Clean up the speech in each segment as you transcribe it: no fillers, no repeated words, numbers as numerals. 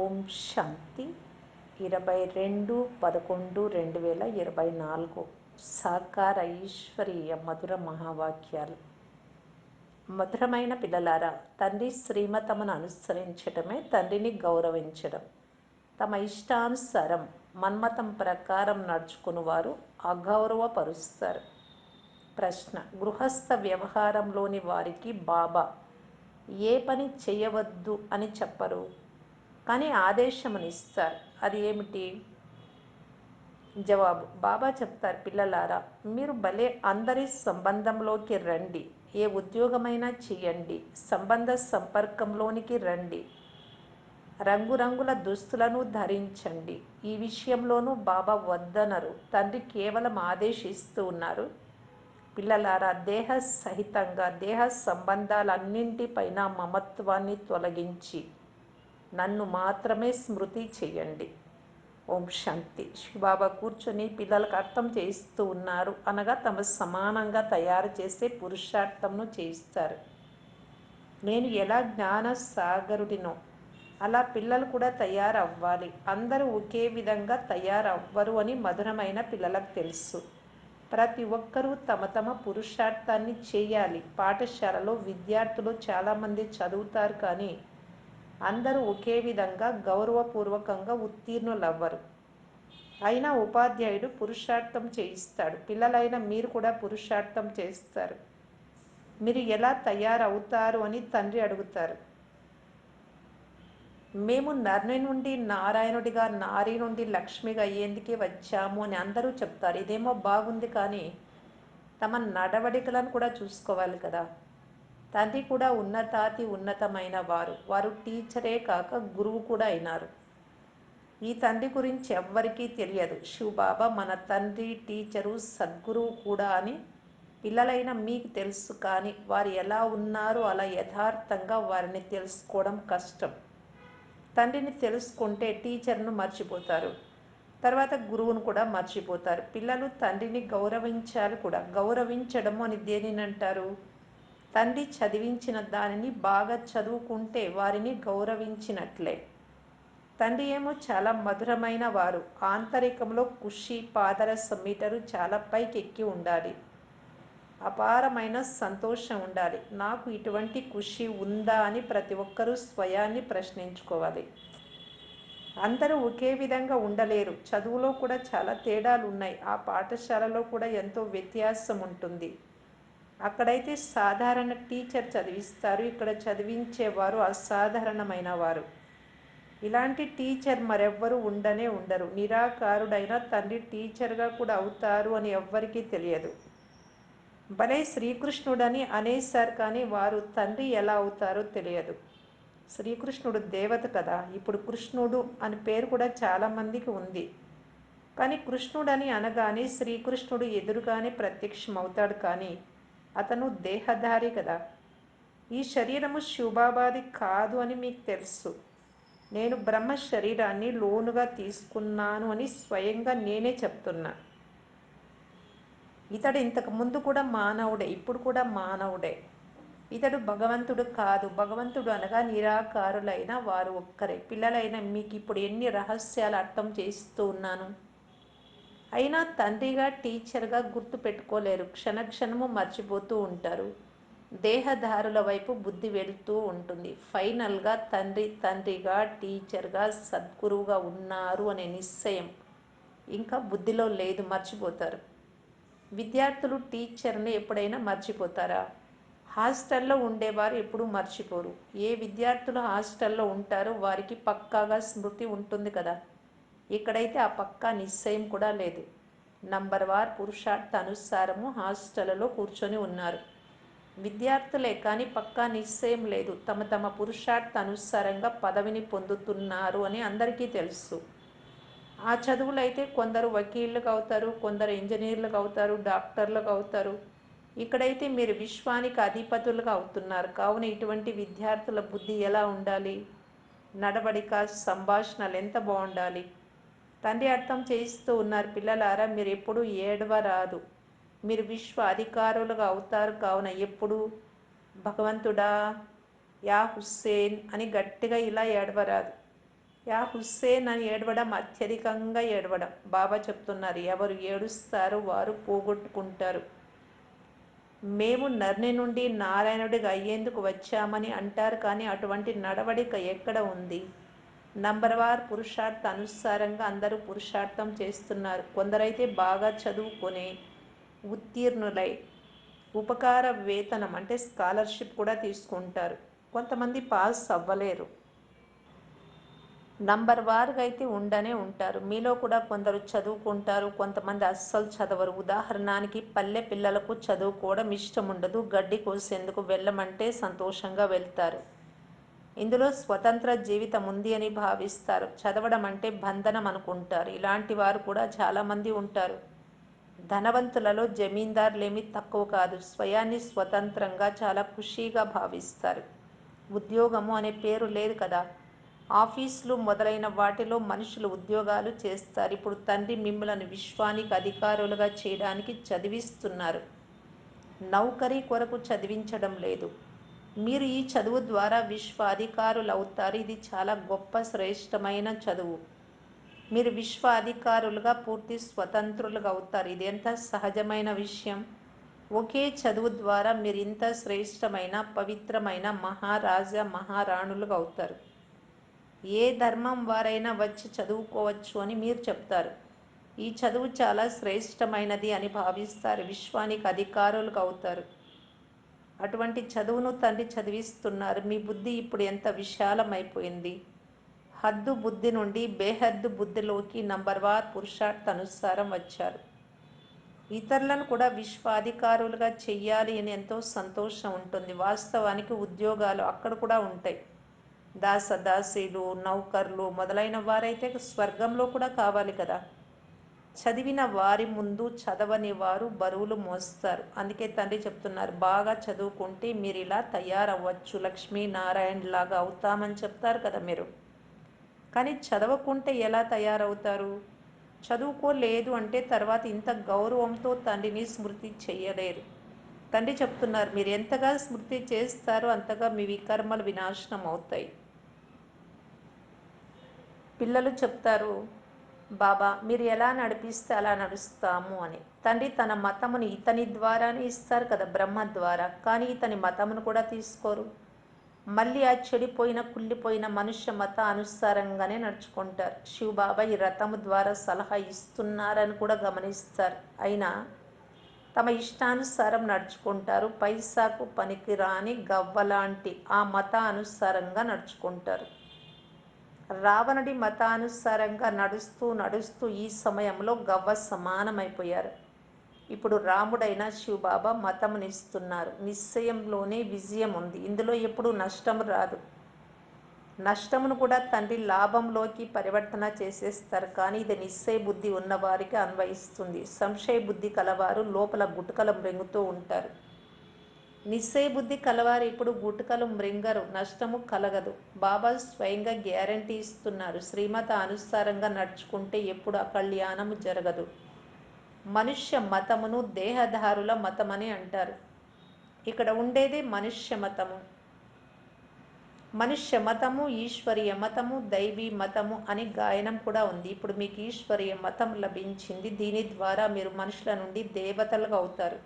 ఓం శాంతి 22/11/2024 సాకార ఈశ్వరీయ మధుర మహావాక్యాలు. మధురమైన పిల్లలారా, తండ్రి శ్రీమతమును అనుసరించటమే తండ్రిని గౌరవించడం. తమ ఇష్టానుసారం మన్మతం ప్రకారం నడుచుకుని వారు అగౌరవపరుస్తారు. ప్రశ్న: గృహస్థ వ్యవహారంలోని వారికి బాబా ఏ పని చేయవద్దు అని చెప్పరు, కానీ ఆదేశమునిస్తారు. అది ఏమిటి? జవాబు: బాబా చెప్తారు, పిల్లలారా, మీరు భలే అందరి సంబంధంలోకి రండి, ఏ ఉద్యోగమైనా చేయండి, సంబంధ సంపర్కంలోనికి రండి, రంగురంగుల దుస్తులను ధరించండి. ఈ విషయంలోనూ బాబా వద్దనరు. తండ్రి కేవలం ఆదేశిస్తూ ఉన్నారు, పిల్లలారా, దేహ సహితంగా దేహ సంబంధాలన్నింటిపైన మమత్వాన్ని తొలగించి నన్ను మాత్రమే స్మృతి చేయండి. ఓం శాంతి. శివబాబా కూర్చొని పిల్లలకు అర్థం చేయిస్తూ ఉన్నారు, అనగా తమ సమానంగా తయారు చేసే పురుషార్థంను చేయిస్తారు. నేను ఎలా జ్ఞాన సాగరుడినో అలా పిల్లలు కూడా తయారవ్వాలి. అందరూ ఒకే విధంగా తయారవ్వరు అని మధురమైన పిల్లలకు తెలుసు. ప్రతి ఒక్కరూ తమ తమ పురుషార్థాన్ని చేయాలి. పాఠశాలలో విద్యార్థులు చాలామంది చదువుతారు, కానీ అందరూ ఒకే విధంగా గౌరవపూర్వకంగా ఉత్తీర్ణులవ్వరు. అయినా ఉపాధ్యాయుడు పురుషార్థం చేయిస్తాడు. పిల్లలైన మీరు కూడా పురుషార్థం చేస్తారు. మీరు ఎలా తయారవుతారు అని తండ్రి అడుగుతారు. మేము నరుని నుండి నారాయణుడిగా, నారి నుండి లక్ష్మిగా అయ్యేందుకే వచ్చాము అని అందరూ చెప్తారు. ఇదేమో బాగుంది, కానీ తమ నడవడికలను కూడా చూసుకోవాలి కదా. తండ్రి కూడా ఉన్నతాతి ఉన్నతమైన వారు. వారు టీచరే కాక గురువు కూడా అయినారు. ఈ తండ్రి గురించి ఎవ్వరికీ తెలియదు. శివబాబా మన తండ్రి, టీచరు, సద్గురువు కూడా అని పిల్లలైన మీకు తెలుసు, కానీ వారు ఎలా ఉన్నారో అలా యథార్థంగా వారిని తెలుసుకోవడం కష్టం. తండ్రిని తెలుసుకుంటే టీచర్ను మర్చిపోతారు, తర్వాత గురువును కూడా మర్చిపోతారు. పిల్లలు తండ్రిని గౌరవించాలి కూడా. గౌరవించడము అని దేనిని అంటారు? తండ్రి చదివించిన దానిని బాగా చదువుకుంటే వారిని గౌరవించినట్లే. తండ్రి ఏమో చాలా మధురమైన వారు. ఆంతరికంలో ఖుషి, పాదరసం మీటరు చాలా పైకి ఎక్కి ఉండాలి. అపారమైన సంతోషం ఉండాలి. నాకు ఇటువంటి ఖుషి ఉందా అని ప్రతి ఒక్కరూ స్వయాన్ని ప్రశ్నించుకోవాలి. అందరూ ఒకే విధంగా ఉండలేరు. చదువులో కూడా చాలా తేడాలు ఉన్నాయి. ఆ పాఠశాలలో కూడా ఎంతో వ్యత్యాసం ఉంటుంది. అక్కడైతే సాధారణ టీచర్ చదివిస్తారు, ఇక్కడ చదివించేవారు అసాధారణమైన వారు. ఇలాంటి టీచర్ మరెవ్వరూ ఉండనే ఉండరు. నిరాకారుడైన తండ్రి టీచర్గా కూడా అవుతారు అని ఎవ్వరికీ తెలియదు. భలే శ్రీకృష్ణుడని అనేసారు, కానీ వారు తండ్రి ఎలా అవుతారో తెలియదు. శ్రీకృష్ణుడు దేవత కదా. ఇప్పుడు కృష్ణుడు అని పేరు కూడా చాలామందికి ఉంది, కానీ కృష్ణుడని అనగానే శ్రీకృష్ణుడు ఎదురుగానే ప్రత్యక్షమవుతాడు, కానీ అతను దేహధారి కదా. ఈ శరీరము శివబాబాది కాదు అని మీకు తెలుసు. నేను బ్రహ్మ శరీరాన్ని లోనుగా తీసుకున్నాను అని స్వయంగా నేనే చెప్తున్నా. ఇతడు ఇంతకు ముందు కూడా మానవుడే, ఇప్పుడు కూడా మానవుడే. ఇతడు భగవంతుడు కాదు. భగవంతుడు అనగా నిరాకారులైన వారు ఒక్కరే. పిల్లలైన మీకు ఇప్పుడు ఎన్ని రహస్యాలు అర్థం చేస్తూ ఉన్నాను. అయినా తండ్రిగా, టీచర్గా గుర్తు పెట్టుకోలేరు. క్షణక్షణము మర్చిపోతూ ఉంటారు. దేహదారుల వైపు బుద్ధి వెళుతూ ఉంటుంది. ఫైనల్గా తండ్రిగా, టీచర్గా, సద్గురువుగా ఉన్నారు అనే నిశ్చయం ఇంకా బుద్ధిలో లేదు, మర్చిపోతారు. విద్యార్థులు టీచర్ని ఎప్పుడైనా మర్చిపోతారా? హాస్టల్లో ఉండేవారు ఎప్పుడూ మర్చిపోరు. ఏ విద్యార్థులు హాస్టల్లో ఉంటారో వారికి పక్కాగా స్మృతి ఉంటుంది కదా. ఇక్కడైతే ఆ పక్కా నిశ్చయం కూడా లేదు. నంబర్ వార్ పురుషార్థ అనుసారము హాస్టల్లో కూర్చొని ఉన్నారు విద్యార్థులే, కానీ పక్కా నిశ్చయం లేదు. తమ తమ పురుషార్థ అనుసారంగా పదవిని పొందుతున్నారు అని అందరికీ తెలుసు. ఆ చదువులైతే కొందరు వకీళ్ళుగా అవుతారు, కొందరు ఇంజనీర్లుగా అవుతారు, డాక్టర్లుగా అవుతారు. ఇక్కడైతే మీరు విశ్వానికి అధిపతులుగా అవుతున్నారు. కావున ఇటువంటి విద్యార్థుల బుద్ధి ఎలా ఉండాలి? నడవడిక, సంభాషణలు ఎంత బాగుండాలి? తండ్రి అర్థం చేయిస్తూ ఉన్నారు, పిల్లలారా, మీరు ఎప్పుడు ఏడవరాదు. మీరు విశ్వ అధికారులుగా అవుతారు. కావున ఎప్పుడు భగవంతుడా, యా హుస్సేన్ అని గట్టిగా ఇలా ఏడవరాదు. యా హుస్సేన్ అని ఏడవడం, అత్యధికంగా ఏడవడం. బాబా చెప్తున్నారు, ఎవరు ఏడుస్తారో వారు పోగొట్టుకుంటారు. మేము నర్ని నుండి నారాయణుడిగా అయ్యేందుకు వచ్చామని అంటారు, కానీ అటువంటి నడవడిక ఎక్కడ ఉంది? నంబర్వార్ పురుషార్థ అనుసారంగా అందరూ పురుషార్థం చేస్తున్నారు. కొందరైతే బాగా చదువుకొని ఉత్తీర్ణులై ఉపకార వేతనం అంటే స్కాలర్షిప్ కూడా తీసుకుంటారు. కొంతమంది పాస్ అవ్వలేరు. నంబర్ వారుగా అయితే ఉండనే ఉంటారు. మీలో కూడా కొందరు చదువుకుంటారు, కొంతమంది అస్సలు చదవరు. ఉదాహరణకి పల్లె పిల్లలకు చదువుకోవడం ఇష్టం ఉండదు, గడ్డి కోసేందుకు వెళ్ళమంటే సంతోషంగా వెళ్తారు. ఇందులో స్వతంత్ర జీవితం ఉంది అని భావిస్తారు. చదవడం అంటే బంధనం అనుకుంటారు. ఇలాంటి వారు కూడా చాలామంది ఉంటారు. ధనవంతులలో జమీందారులేమీ తక్కువ కాదు. స్వయాన్ని స్వతంత్రంగా చాలా ఖుషీగా భావిస్తారు. ఉద్యోగము అనే పేరు లేదు కదా. ఆఫీసులు మొదలైన వాటిలో మనుషులు ఉద్యోగాలు చేస్తారు. ఇప్పుడు తండ్రి మిమ్మలను విశ్వానికి అధికారులుగా చేయడానికి చదివిస్తున్నారు. నౌకరీ కొరకు చదివించడం లేదు. మీరు ఈ చదువు ద్వారా విశ్వ అధికారులు అవుతారు. ఇది చాలా గొప్ప శ్రేష్టమైన చదువు. మీరు విశ్వ అధికారులుగా పూర్తి స్వతంత్రులుగా అవుతారు. ఇది ఎంత సహజమైన విషయం. ఒకే చదువు ద్వారా మీరు ఇంత శ్రేష్టమైన పవిత్రమైన మహారాజా మహారాణులుగా అవుతారు. ఏ ధర్మం వారైనా వచ్చి చదువుకోవచ్చు అని మీరు చెప్తారు. ఈ చదువు చాలా శ్రేష్టమైనది అని భావిస్తారు. విశ్వానికి అధికారులుగా అవుతారు. అటువంటి చదువును తండ్రి చదివిస్తున్నారు. మీ బుద్ధి ఇప్పుడు ఎంత విశాలమైపోయింది. హద్దు బుద్ధి నుండి బేహద్దు బుద్ధిలోకి నంబర్వార్ పురుషార్థ అనుసారం వచ్చారు. ఇతరులను కూడా విశ్వాధికారులుగా చెయ్యాలి అని ఎంతో సంతోషం ఉంటుంది. వాస్తవానికి ఉద్యోగాలు అక్కడ కూడా ఉంటాయి. దాసదాసీలు, నౌకర్లు మొదలైన వారైతే స్వర్గంలో కూడా కావాలి కదా. చదివిన వారి ముందు చదవని వారు బరువులు మోస్తారు. అందుకే తండ్రి చెప్తున్నారు, బాగా చదువుకుంటే మీరు ఇలా తయారవ్వచ్చు, లక్ష్మీనారాయణ లాగా అవుతామని చెప్తారు కదా మీరు. కానీ చదవకుంటే ఎలా తయారవుతారు? చదువుకోలేదు అంటే తర్వాత ఇంత గౌరవంతో తండ్రిని స్మృతి చేయలేరు. తండ్రి చెప్తున్నారు, మీరు ఎంతగా స్మృతి చేస్తారో అంతగా మీ వికర్మలు వినాశనం అవుతాయి. పిల్లలు చెప్తారు, బాబా మీరు ఎలా నడిపిస్తే అలా నడుస్తాము అని. తండ్రి తన మతముని ఇతని ద్వారానే ఇస్తారు కదా, బ్రహ్మ ద్వారా. కానీ ఇతని మతమును కూడా తీసుకోరు. మళ్ళీ ఆ చెడిపోయిన కుళ్ళిపోయిన మనుష్య మత అనుసారంగానే నడుచుకుంటారు. శివబాబా ఈ రథము ద్వారా సలహా ఇస్తున్నారని కూడా గమనిస్తారు. అయినా తమ ఇష్టానుసారం నడుచుకుంటారు. పైసాకు పనికిరాని గవ్వలాంటి ఆ మత అనుసారంగా నడుచుకుంటారు. రావణుడి మతానుసారంగా నడుస్తూ నడుస్తూ ఈ సమయంలో గవ్వ సమానమైపోయారు. ఇప్పుడు రాముడైన శివబాబా మతమునిస్తున్నారు. నిశ్చయంలోనే విజయం ఉంది. ఇందులో ఎప్పుడు నష్టం రాదు. నష్టమును కూడా తండ్రి లాభంలోకి పరివర్తన చేసేస్తారు. కానీ ఇది నిశ్చయ బుద్ధి ఉన్నవారికి అన్వయిస్తుంది. సంశయ బుద్ధి కలవారు లోపల గుటకలు మృంగుతూ ఉంటారు. నిశ్చయ బుద్ధి కలవారు ఇప్పుడు గుటకలు మృంగరు, నష్టము కలగదు. బాబా స్వయంగా గ్యారంటీ ఇస్తున్నారు, శ్రీమత అనుసారంగా నడుచుకుంటే ఎప్పుడు అకళ్యాణము జరగదు. మనుష్య మతమును దేహధారుల మతమని అంటారు. ఇక్కడ ఉండేదే మనుష్య మతము. మనుష్య మతము, ఈశ్వరీయ మతము, దైవీ మతము అని గాయనం కూడా ఉంది. ఇప్పుడు మీకు ఈశ్వరీయ మతం లభించింది. దీని ద్వారా మీరు మనుషుల నుండి దేవతలుగా అవుతారు.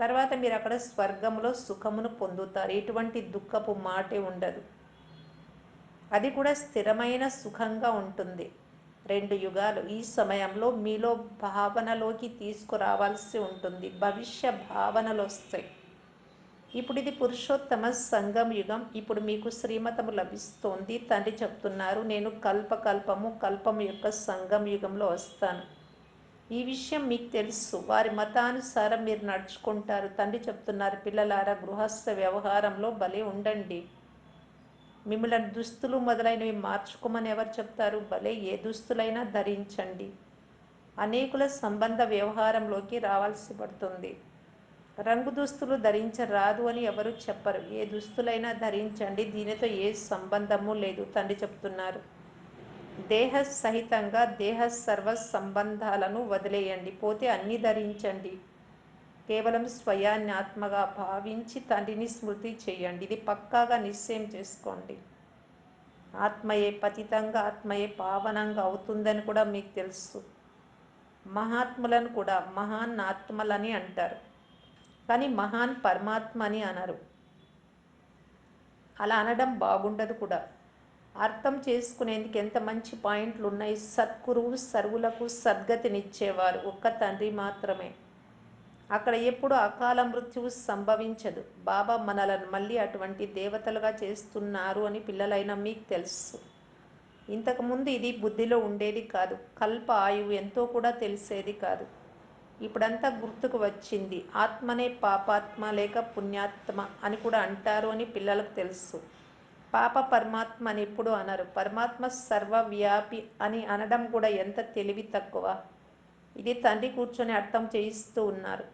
తర్వాత మీరు అక్కడ స్వర్గంలో సుఖమును పొందుతారు. ఎటువంటి దుఃఖపు మాటే ఉండదు. అది కూడా స్థిరమైన సుఖంగా ఉంటుంది. 2 యుగాలు ఈ సమయంలో మీలో భావనలోకి తీసుకురావాల్సి ఉంటుంది. భవిష్య భావనలు వస్తాయి. ఇప్పుడు ఇది పురుషోత్తమ సంగం యుగం. ఇప్పుడు మీకు శ్రీమతము లభిస్తోంది. తండ్రి చెప్తున్నారు, నేను కల్పకల్పము కల్పము యొక్క సంగం యుగంలో వస్తాను. ఈ విషయం మీకు తెలుసు. వారి మతానుసారం మీరు నడుచుకుంటారు. తండ్రి చెప్తున్నారు, పిల్లలారా గృహస్థ వ్యవహారంలో భలే ఉండండి. మిమ్మల్ని దుస్తులు మొదలైనవి మార్చుకోమని ఎవరు చెప్తారు? భలే ఏ దుస్తులైనా ధరించండి. అనేకుల సంబంధ వ్యవహారంలోకి రావాల్సి పడుతుంది. రంగు దుస్తులు ధరించరాదు అని ఎవరు చెప్పరు. ఏ దుస్తులైనా ధరించండి, దీనితో ఏ సంబంధము లేదు. తండ్రి చెప్తున్నారు, దేహ సహితంగా దేహ సర్వ సంబంధాలను వదిలేయండి. పోతే అన్నీ ధరించండి. కేవలం స్వయాన్ని ఆత్మగా భావించి తండ్రిని స్మృతి చేయండి. ఇది పక్కాగా నిశ్చయం చేసుకోండి. ఆత్మయే పతితంగా ఆత్మయే పావనంగా అవుతుందని కూడా మీకు తెలుసు. మహాత్ములను కూడా మహాన్ ఆత్మలని అంటారు, కానీ మహాన్ పరమాత్మ అని అనరు. అలా అనడం బాగుండదు కూడా. అర్థం చేసుకునేందుకు ఎంత మంచి పాయింట్లు ఉన్నాయి. సద్గురువు సర్వులకు సద్గతినిచ్చేవారు ఒక్క తండ్రి మాత్రమే. అక్కడ ఎప్పుడు అకాల మృత్యువు సంభవించదు. బాబా మనలను మళ్ళీ అటువంటి దేవతలుగా చేస్తున్నారు అని పిల్లలైన మీకు తెలుసు. ఇంతకుముందు ఇది బుద్ధిలో ఉండేది కాదు. కల్ప ఆయువు ఎంతో కూడా తెలిసేది కాదు. ఇప్పుడంతా గుర్తుకు వచ్చింది. ఆత్మనే పాపాత్మ లేక పుణ్యాత్మ అని కూడా అంటారు అని పిల్లలకు తెలుసు. పాప పరమాత్మ అని ఎప్పుడు అనరు. పరమాత్మ సర్వవ్యాపి అని అనడం కూడా ఎంత తెలివి తక్కువ. ఇది తండ్రి కూర్చొని అర్థం చేయిస్తూ ఉన్నారు.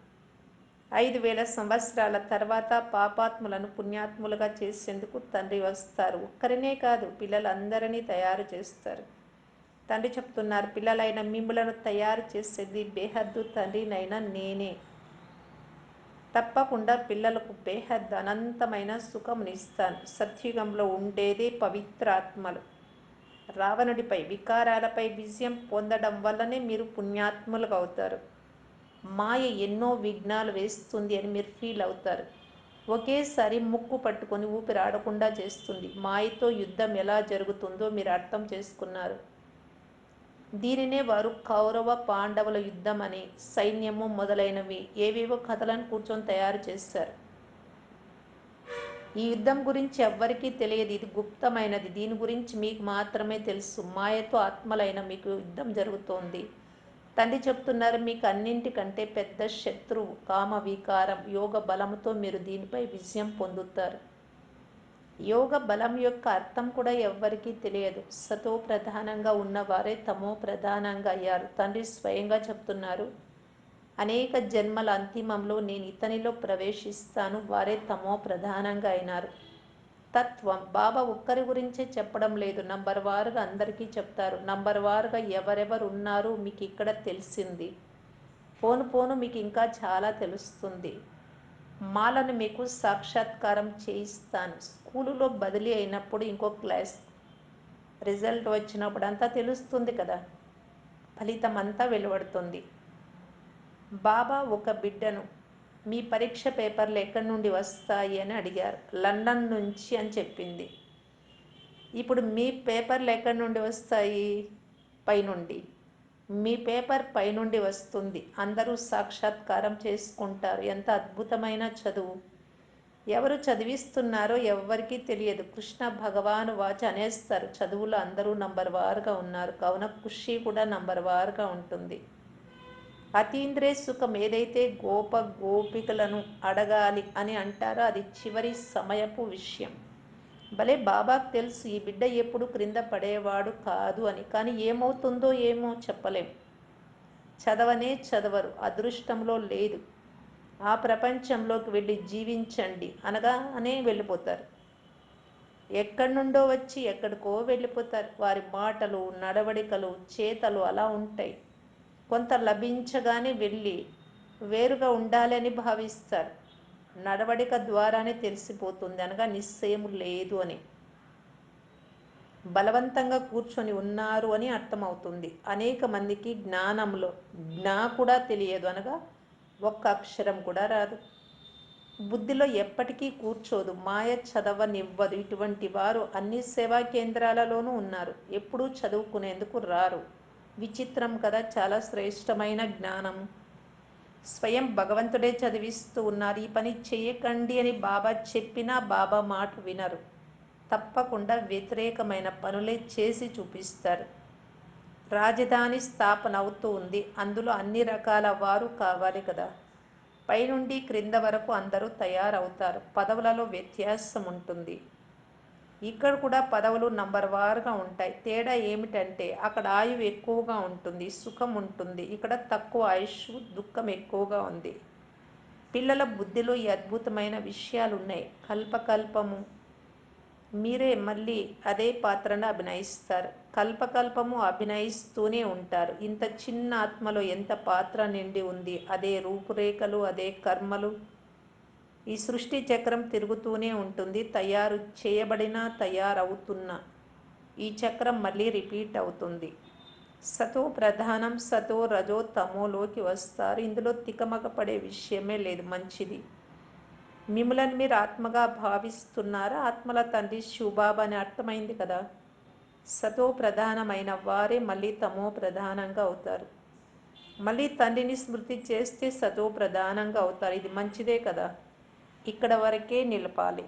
5,000 సంవత్సరాల తర్వాత పాపాత్ములను పుణ్యాత్ములుగా చేసేందుకు తండ్రి వస్తారు. ఒక్కరినే కాదు, పిల్లలందరినీ తయారు చేస్తారు. తండ్రి చెప్తున్నారు, పిల్లలైన మిమ్ములను తయారు చేసేది బేహద్దు తండ్రినైనా నేనే. తప్పకుండా పిల్లలకు బేహద్ అనంతమైన సుఖమునిస్తాను. సత్యుగంలో ఉండేదే పవిత్ర ఆత్మలు. రావణుడిపై వికారాలపై విజయం పొందడం వల్లనే మీరు పుణ్యాత్ములుగా అవుతారు. మాయ ఎన్నో విఘ్నాలు వేస్తుంది అని మీరు ఫీల్ అవుతారు. ఒకేసారి ముక్కు పట్టుకొని ఊపిరాడకుండా చేస్తుంది. మాయతో యుద్ధం ఎలా జరుగుతుందో మీరు అర్థం చేసుకున్నారు. దీనినే వారు కౌరవ పాండవుల యుద్ధం అని, సైన్యము మొదలైనవి ఏవేవో కథలను కూర్చొని తయారు చేశారు. ఈ యుద్ధం గురించి ఎవ్వరికీ తెలియదు. ఇది గుప్తమైనది. దీని గురించి మీకు మాత్రమే తెలుసు. మాయతో ఆత్మలైన మీకు యుద్ధం జరుగుతోంది. తండ్రి చెప్తున్నారు, మీకు అన్నింటికంటే పెద్ద శత్రువు కామ వికారం. యోగ బలముతో మీరు దీనిపై విజయం పొందుతారు. యోగ బలం యొక్క అర్థం కూడా ఎవ్వరికీ తెలియదు. సతో ప్రధానంగా ఉన్నవారే తమో ప్రధానంగా అయ్యారు. తండ్రి స్వయంగా చెప్తున్నారు, అనేక జన్మల అంతిమంలో నేను ఇతనిలో ప్రవేశిస్తాను. వారే తమో ప్రధానంగా అయినారు. తత్వం బాబా ఒక్కరి గురించే చెప్పడం లేదు, నంబర్ వారుగా అందరికీ చెప్తారు. నంబర్ వారుగా ఎవరెవరు ఉన్నారు మీకు ఇక్కడ తెలిసింది. పోను పోను మీకు ఇంకా చాలా తెలుస్తుంది. మాలను మీకు సాక్షాత్కారం చేయిస్తాను. స్కూలులో బదిలీ అయినప్పుడు ఇంకో క్లాస్ రిజల్ట్ వచ్చినప్పుడు అంతా తెలుస్తుంది కదా, ఫలితం అంతా వెలువడుతుంది. బాబా ఒక బిడ్డను మీ పరీక్ష పేపర్లు ఎక్కడి నుండి వస్తాయి అని అడిగారు. లండన్ నుంచి అని చెప్పింది. ఇప్పుడు మీ పేపర్లు ఎక్కడి నుండి వస్తాయి? పైనుండి. మీ పేపర్ పైనుండి వస్తుంది. అందరూ సాక్షాత్కారం చేసుకుంటారు. ఎంత అద్భుతమైన చదువు! ఎవరు చదివిస్తున్నారో ఎవ్వరికీ తెలియదు. కృష్ణ భగవాను వాచ్ అనేస్తారు. చదువులో అందరూ నంబర్ వారుగా ఉన్నారు కావున ఖుషి కూడా నంబర్ వారుగా ఉంటుంది. అతీంద్రియ సుఖం ఏదైతే గోప గోపికలను అడగాలి అని అంటారో అది చివరి సమయపు విషయం. భలే బాబాకు తెలుసు ఈ బిడ్డ ఎప్పుడు క్రింద పడేవాడు కాదు అని. కానీ ఏమవుతుందో ఏమో చెప్పలేం. చదవనే చదవరు, అదృష్టంలో లేదు. ఆ ప్రపంచంలోకి వెళ్ళి జీవించండి అనగానే వెళ్ళిపోతారు. ఎక్కడి నుండో వచ్చి ఎక్కడికో వెళ్ళిపోతారు. వారి మాటలు నడవడికలు చేతలు అలా ఉంటాయి. కొంత లభించగానే వెళ్ళి వేరుగా ఉండాలని భావిస్తారు. నడవడిక ద్వారానే తెలిసిపోతుంది, అనగా నిశ్చయం లేదు అని. బలవంతంగా కూర్చొని ఉన్నారు అని అర్థమవుతుంది. అనేక మందికి జ్ఞానంలో జ్ఞా కూడా తెలియదు, అనగా ఒక్క అక్షరం కూడా రాదు. బుద్ధిలో ఎప్పటికీ కూర్చోదు, మాయ చదవనివ్వదు. ఇటువంటి వారు అన్ని సేవా కేంద్రాలలోనూ ఉన్నారు. ఎప్పుడూ చదువుకునేందుకు రారు. విచిత్రం కదా, చాలా శ్రేష్టమైన జ్ఞానం. స్వయం భగవంతుడే చదివిస్తూ ఉన్నారు. ఈ పని చేయకండి అని బాబా చెప్పినా బాబా మాట వినరు. తప్పకుండా వ్యతిరేకమైన పనులే చేసి చూపిస్తారు. రాజధాని స్థాపన అవుతూ ఉంది. అందులో అన్ని రకాల వారు కావాలి కదా. పైనుండి క్రింద వరకు అందరూ తయారవుతారు. పదవులలో వ్యత్యాసం ఉంటుంది. ఇక్కడ కూడా పదవులు నంబర్ వారుగా ఉంటాయి. తేడా ఏమిటంటే అక్కడ ఆయువు ఎక్కువగా ఉంటుంది, సుఖం ఉంటుంది. ఇక్కడ తక్కువ ఆయుష్, దుఃఖం ఎక్కువగా ఉంది. పిల్లల బుద్ధిలో ఈ అద్భుతమైన విషయాలు ఉన్నాయి. కల్పకల్పము మీరే మళ్ళీ అదే పాత్రను అభినయిస్తారు. కల్పకల్పము అభినయిస్తూనే ఉంటారు. ఇంత చిన్న ఆత్మలో ఎంత పాత్ర నిండి ఉంది. అదే రూపురేఖలు, అదే కర్మలు. ఈ సృష్టి చక్రం తిరుగుతూనే ఉంటుంది. తయారు చేయబడిన తయారవుతున్న ఈ చక్రం మళ్ళీ రిపీట్ అవుతుంది. సతో ప్రధానం, సతో రజో తమోలోకి వస్తారు. ఇందులో తికమక పడే విషయమే లేదు. మంచిది. మిమ్మల్ని మీరు ఆత్మగా భావిస్తున్నారా? ఆత్మల తండ్రి శివబాబా అని అర్థమైంది కదా. సతో ప్రధానమైన వారే మళ్ళీ తమో ప్రధానంగా అవుతారు. మళ్ళీ తండ్రిని స్మృతి చేస్తే సతో ప్రధానంగా అవుతారు. ఇది మంచిదే కదా. ఇక్కడ వరకే నిలపాలి.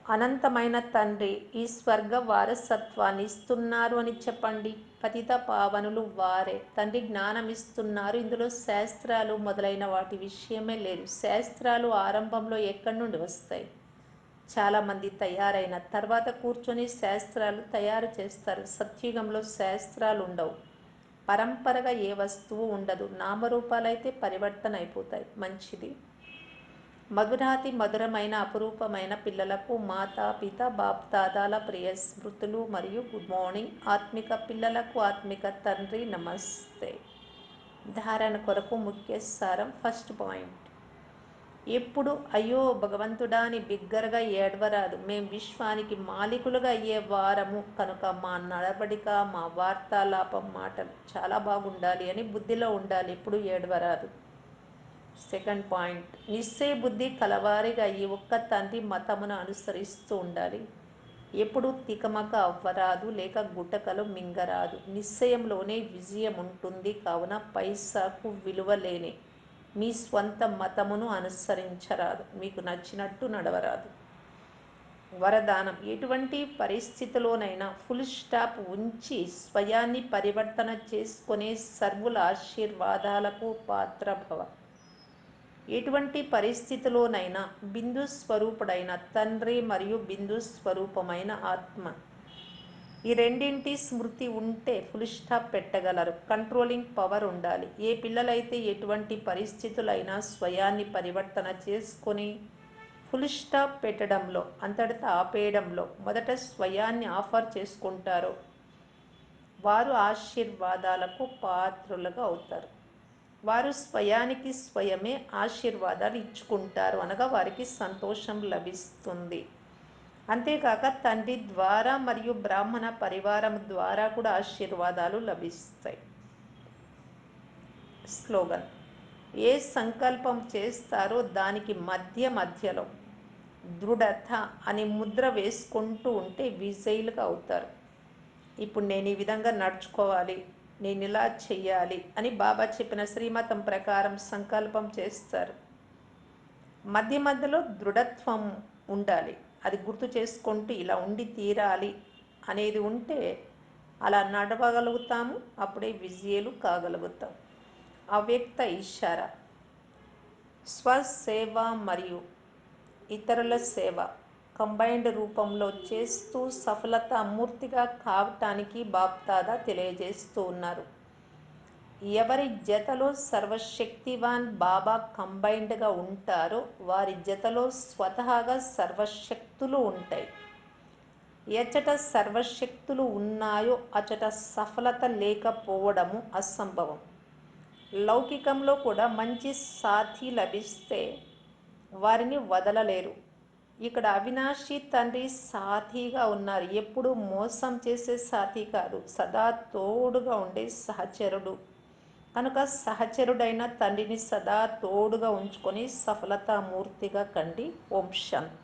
అనంతమైన తండ్రి ఈ స్వర్గ వారసత్వాన్ని ఇస్తున్నారు అని చెప్పండి. పతిత పావనులు వారే. తండ్రి జ్ఞానం ఇస్తున్నారు. ఇందులో శాస్త్రాలు మొదలైన వాటి విషయమే లేదు. శాస్త్రాలు ఆరంభంలో ఎక్కడి నుండి వస్తాయి? చాలామంది తయారైన తర్వాత కూర్చొని శాస్త్రాలు తయారు చేస్తారు. సత్యుగంలో శాస్త్రాలు ఉండవు. పరంపరగా ఏ వస్తువు ఉండదు. నామరూపాలైతే పరివర్తన అయిపోతాయి. మంచిది. మధురాతి మధురమైన అపురూపమైన పిల్లలకు మాతా పిత బాప్దాదాల ప్రియ స్మృతులు మరియు గుడ్ మార్నింగ్. ఆత్మిక పిల్లలకు ఆత్మిక తండ్రి నమస్తే. ధారణ కొరకు ముఖ్య సారం. ఫస్ట్ పాయింట్, ఎప్పుడు అయ్యో భగవంతుడా అని బిగ్గరగా ఏడవరాదు. మేం విశ్వానికి మాలికులుగా అయ్యే వారము కనుక మా నడవడిక, మా వార్తాలాపం, మాటలు చాలా బాగుండాలి అని బుద్ధిలో ఉండాలి. ఎప్పుడు ఏడవరాదు. సెకండ్ పాయింట్, నిశ్చయ బుద్ధి కలవారిగా ఈ ఒక్క తండ్రి మతమును అనుసరిస్తూ ఉండాలి. ఎప్పుడు తికమక అవ్వరాదు, లేక గుటకలు మింగరాదు. నిశ్చయంలోనే విజయం ఉంటుంది. కావున పైసాకు విలువలేని మీ స్వంత మతమును అనుసరించరాదు. మీకు నచ్చినట్టు నడవరాదు. వరదానం, ఎటువంటి పరిస్థితిలోనైనా ఫుల్ స్టాప్ ఉంచి స్వయాన్ని పరివర్తన చేసుకునే సర్వుల ఆశీర్వాదాలకు పాత్రభవ. ఎటువంటి పరిస్థితిలోనైనా బిందు స్వరూపుడైన తండ్రి మరియు బిందు స్వరూపమైన ఆత్మ, ఈ రెండింటి స్మృతి ఉంటే ఫుల్ స్టాప్ పెట్టగలరు. కంట్రోలింగ్ పవర్ ఉండాలి. ఏ పిల్లలైతే ఎటువంటి పరిస్థితులైనా స్వయాన్ని పరివర్తన చేసుకొని ఫుల్ స్టాప్ పెట్టడంలో, అంతటితో ఆపేయడంలో మొదట స్వయాన్ని ఆఫర్ చేసుకుంటారో వారు ఆశీర్వాదాలకు పాత్రులుగా అవుతారు. వారు స్వయానికి స్వయమే ఆశీర్వాదాలు ఇచ్చుకుంటారు, అనగా వారికి సంతోషం లభిస్తుంది. అంతేకాక తండ్రి ద్వారా మరియు బ్రాహ్మణ పరివారం ద్వారా కూడా ఆశీర్వాదాలు లభిస్తాయి. స్లోగన్, ఏ సంకల్పం చేస్తారో దానికి మధ్యలో దృఢత అని ముద్ర వేసుకుంటూ ఉంటే విజయులుగా అవుతారు. ఇప్పుడు నేను ఈ విధంగా నడుచుకోవాలి, నేను ఇలా చెయ్యాలి అని బాబా చెప్పిన శ్రీమతం ప్రకారం సంకల్పం చేస్తారు. మధ్యలో దృఢత్వం ఉండాలి. అది గుర్తు చేసుకుంటూ ఇలా ఉండి తీరాలి అనేది ఉంటే అలా నడవగలుగుతాము. అప్పుడే విజయాలు కాగలుగుతాం. అవ్యక్త ఇషారా, స్వసేవ మరియు ఇతరుల సేవ కంబైన్డ్ రూపంలో చేస్తూ సఫలత మూర్తిగా కావటానికి బాప్దాదా తెలియజేస్తూ ఉన్నారు. ఎవరి జతలో సర్వశక్తివాన్ బాబా కంబైన్డ్గా ఉంటారో వారి జతలో స్వతహాగా సర్వశక్తులు ఉంటాయి. ఎచ్చట సర్వశక్తులు ఉన్నాయో అచట సఫలత లేకపోవడము అసంభవం. లౌకికంలో కూడా మంచి సాథీ లభిస్తే వారిని వదలలేరు. ఇక్కడ అవినాశి తండ్రి సాథీగా ఉన్నారు. ఎప్పుడు మోసం చేసే సాథీ కాదు, సదా తోడుగా ఉండే సహచరుడు. కనుక సహచరుడైన తండ్రిని సదా తోడుగా ఉంచుకొని సఫలతామూర్తిగా కండి. ఓం శాంతి.